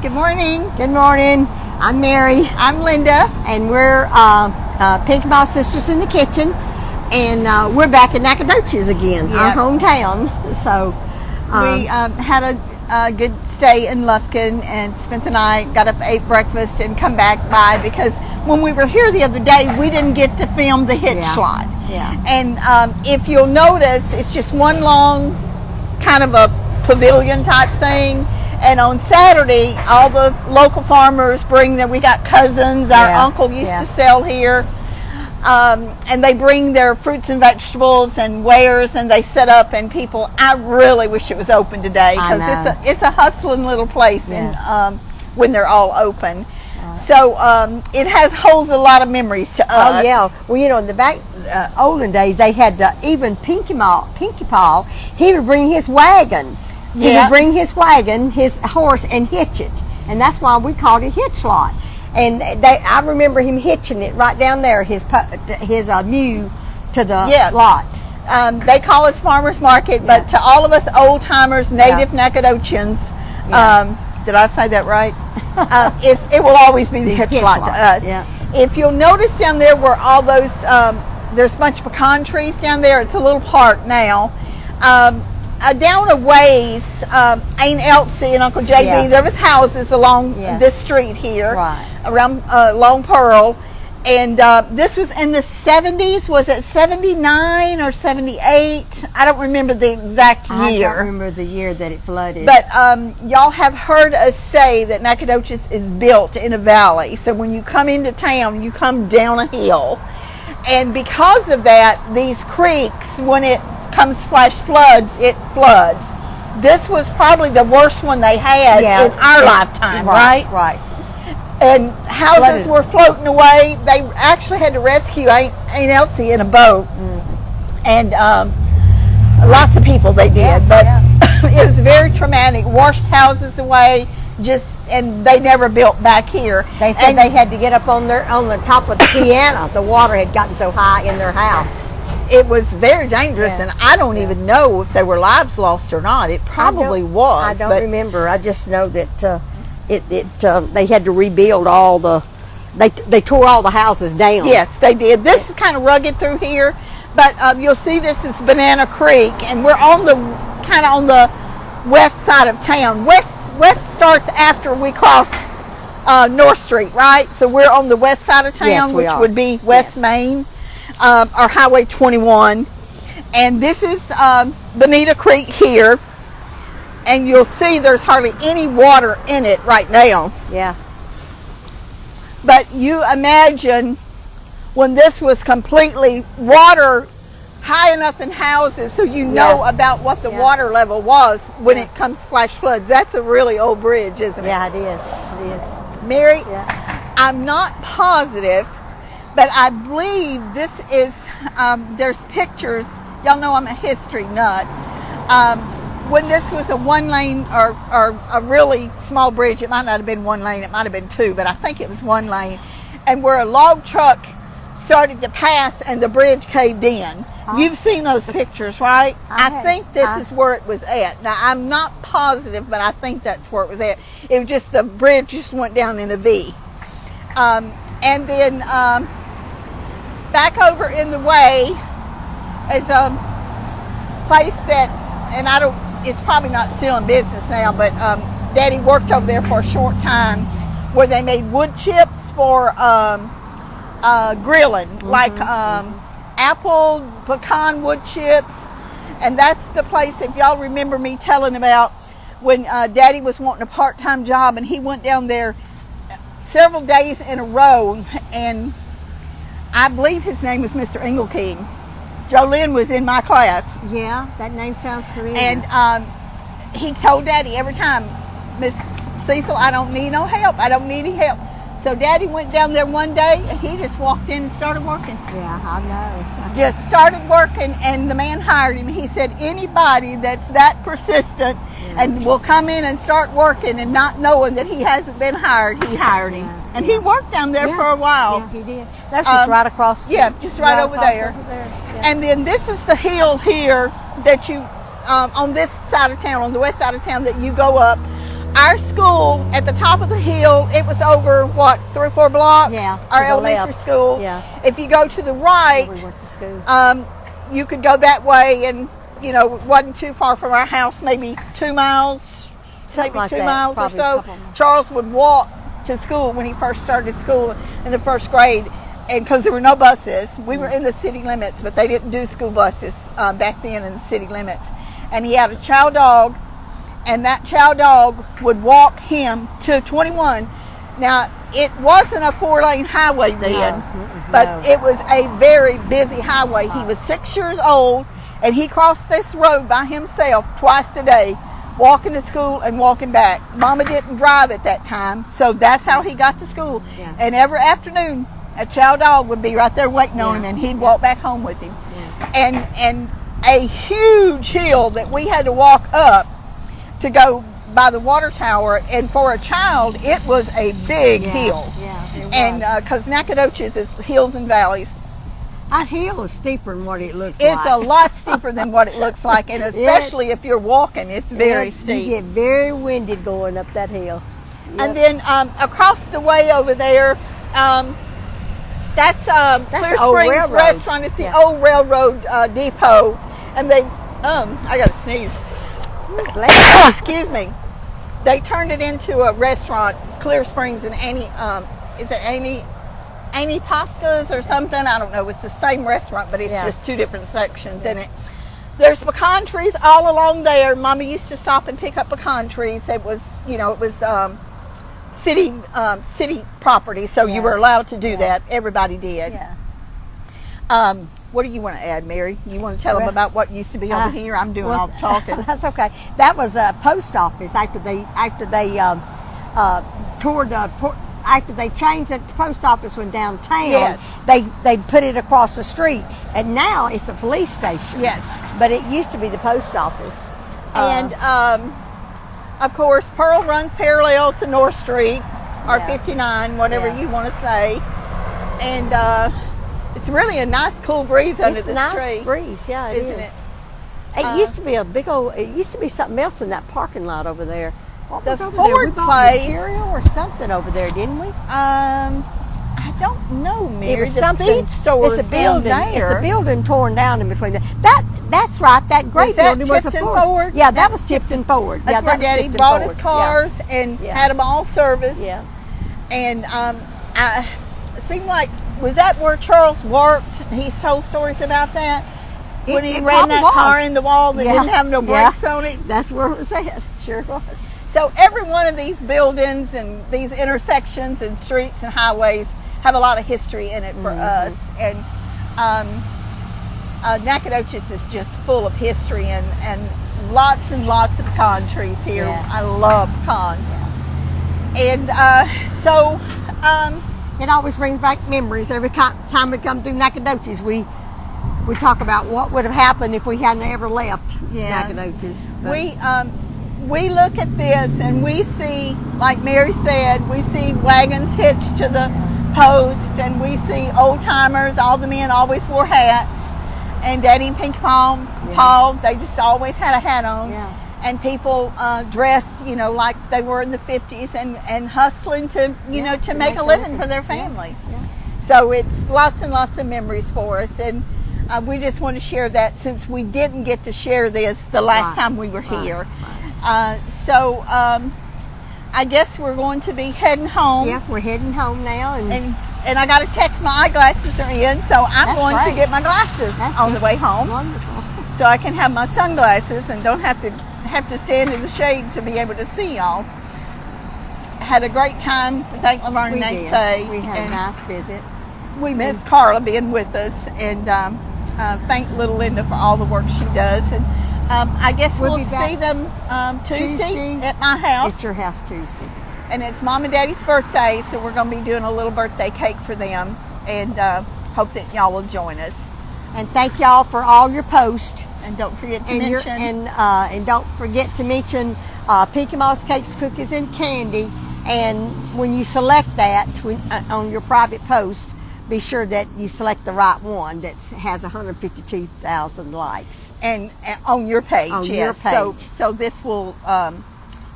Good morning. Good morning. I'm Mary. I'm Linda. And we're Pinky Ball Sisters in the Kitchen. And we're back in Nacogdoches again, our hometown. So we had a good stay in Lufkin and spent the night, got up, ate breakfast, and come back by because when we were here the other day, we didn't get to film the hitch slot. Yeah. And if you'll notice, it's just one long kind of a pavilion type thing. And on Saturday, all the local farmers bring them. We got cousins. Our uncle used to sell here. And they bring their fruits and vegetables and wares, and they set up. And people, I really wish it was open today because it's a hustling little place when they're all open. So it holds a lot of memories to us. Oh yeah. Well, you know, in the back olden days, they had even Pinky Paul. He would bring his wagon. He would bring his wagon, his horse, and hitch it, and that's why we called it hitch lot. And I remember him hitching it right down there, his mule to the lot. They call it farmers market, but to all of us old timers, native Nacogdochans, did I say that right? It will always be the hitch lot to us. Yeah. If you'll notice down there where all those there's a bunch of pecan trees down there. It's a little park now. Down a ways, Aunt Elsie and Uncle JB, there was houses along this street here, around Long Pearl, and this was in the 70s. Was it 79 or 78? I don't remember the exact year. I don't remember the year that it flooded. But y'all have heard us say that Nacogdoches is built in a valley, so when you come into town, you come down a hill, and because of that, these creeks, when it comes flash floods, it floods. This was probably the worst one they had in our lifetime, right? Right. And houses were floating away. They actually had to rescue Aunt Elsie in a boat, and lots of people they did, but it was very traumatic. Washed houses away, and they never built back here. They said they had to get up on the top of the piano. The water had gotten so high in their house. It was very dangerous, and I don't even know if there were lives lost or not. It probably was. I don't remember. I just know that they had to rebuild all the. They tore all the houses down. Yes, they did. This is kind of rugged through here, but you'll see this is Banana Creek, and we're on the west side of town. West starts after we cross North Street, right? So we're on the west side of town, which would be West Main. Or Highway 21, and this is Bonita Creek here, and you'll see there's hardly any water in it right now. Yeah. But you imagine when this was completely water high enough in houses so you know about what the water level was when it comes flash floods. That's a really old bridge, isn't it? Yeah, it is. It is. Mary, I'm not positive, but I believe this is, there's pictures, y'all know I'm a history nut, when this was a one lane or a really small bridge. It might not have been one lane, it might have been two, but I think it was one lane, and where a log truck started to pass and the bridge caved in. You've seen those pictures, right? I think this is where it was at. Now, I'm not positive, but I think that's where it was at. It was just the bridge just went down in a V. And then back over in the way is a place that, and it's probably not still in business now, but Daddy worked over there for a short time where they made wood chips for grilling, like apple, pecan wood chips. And that's the place, if y'all remember me telling about when Daddy was wanting a part-time job, and he went down there several days in a row, and I believe his name was Mr. Engelking. Jolynn was in my class. Yeah, that name sounds familiar. And he told Daddy every time, Miss Cecil, I don't need no help. I don't need any help. So Daddy went down there one day, and he just walked in and started working. Yeah, I know. Just started working, and the man hired him. He said, anybody that's that persistent and will come in and start working and not knowing that he hasn't been hired, he hired him. And he worked down there for a while. Yeah, he did. That's just right across. Yeah, just right over there. Yeah. And then this is the hill here that you, on this side of town, on the west side of town, that you go up. our school at the top of the hill, it was over, what, 3 or 4 blocks? Yeah, Our to the elementary left. school. Yeah. If you go to the right, We went to school. you could go that way, and, you know, it wasn't too far from our house, maybe 2 miles, Something maybe like 2 that, miles or probably a so. couple miles. Charles would walk to school when he first started school in the 1st grade, and because there were no buses. We were in the city limits, but they didn't do school buses back then in the city limits. And he had a chow dog, and that chow dog would walk him to 21. Now, it wasn't a 4-lane highway then, but it was a very busy highway. He was 6 years old, and he crossed this road by himself twice a day, walking to school and walking back. Mama didn't drive at that time, so that's how he got to school. Yeah. And every afternoon, a chow dog would be right there waiting on him, and he'd walk back home with him. Yeah. And a huge hill that we had to walk up to go by the water tower, and for a child, it was a big hill. Yeah, it was. And because Nacogdoches is hills and valleys, That hill is steeper than what it looks it's like. a lot steeper than what it looks like, and especially if you're walking, it's very steep. You get very winded going up that hill. And then across the way over there, that's Clear Old Springs Railroad. Restaurant. It's the Yeah. old railroad depot, and they I got to sneeze. Excuse me. They turned it into a restaurant. It's Clear Springs and Annie. Is it Annie Pastas or something? I don't know. It's the same restaurant, but it's just 2 different sections in it. There's pecan trees all along there. Mama used to stop and pick up pecan trees. It was, city property, so you were allowed to do that. Everybody did. Yeah. What do you want to add, Mary? You want to tell them about what used to be over here? I'm doing all the talking. That's okay. That was a post office after they after they changed the post office when downtown. Yes. They put it across the street, and now it's a police station. Yes. But it used to be the post office. And of course, Pearl runs parallel to North Street, or 59, whatever you want to say. And it's really a nice, cool breeze under the nice tree. breeze, yeah, it Isn't is. It used to be a big old. It used to be something else in that parking lot over there. What was The over there? We Ford bought place. material or something over there, didn't we? I don't know, Mary. It was the something. feed store It's a building. there. It's a building torn down in between. That's right. That great that building was a Tipton Ford. Ford? Yeah, that was Tipton Ford. That's Yeah, where that was Daddy Tipton bought Ford. his cars and had them all serviced. Yeah. And it seemed like, was that where Charles worked? He told stories about that? When he It ran that probably car was. in the wall that didn't have no brakes on it? That's where it was at. Sure was. So every one of these buildings and these intersections and streets and highways have a lot of history in it for us. And Nacogdoches is just full of history and lots of pecan trees here. Yeah. I love pecans. And It always brings back memories. Every time we come through Nacogdoches, we talk about what would have happened if we hadn't ever left Nacogdoches. But we look at this and we see, like Mary said, we see wagons hitched to the post, and we see old timers. All the men always wore hats, and Daddy and Pinky Paul, they just always had a hat on. Yeah. And people dressed, like they were in the 50s and hustling to make a living for their family. Yeah. So it's lots and lots of memories for us, and we just want to share that since we didn't get to share this the last time we were here. So I guess we're going to be heading home. Yeah, we're heading home now, And I got to text my eyeglasses are in, so I'm going to get my glasses on the way home. Wonderful. So I can have my sunglasses and don't have to stand in the shade to be able to see y'all. Had a great time. Thank Laverne and Nate Faye. We had a nice visit. We miss Carla being with us, and thank little Linda for all the work she does. And I guess we'll see them Tuesday at my house. It's your house Tuesday. And it's Mom and Daddy's birthday, so we're going to be doing a little birthday cake for them, and hope that y'all will join us. And thank y'all for all your posts. And don't forget to mention. And don't forget to mention Pinky Moss Cakes, Cookies, and Candy. And when you select that on your private post, be sure that you select the right one that has 152,000 likes. And on your page, On yes. your page. So this will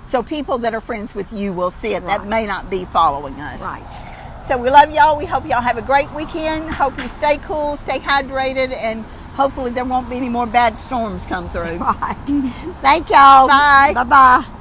So people that are friends with you will see it that Right. may not be following us. Right. So we love y'all. We hope y'all have a great weekend. Hope you stay cool, stay hydrated, and hopefully there won't be any more bad storms come through. Right. Thank y'all. Bye. Bye-bye.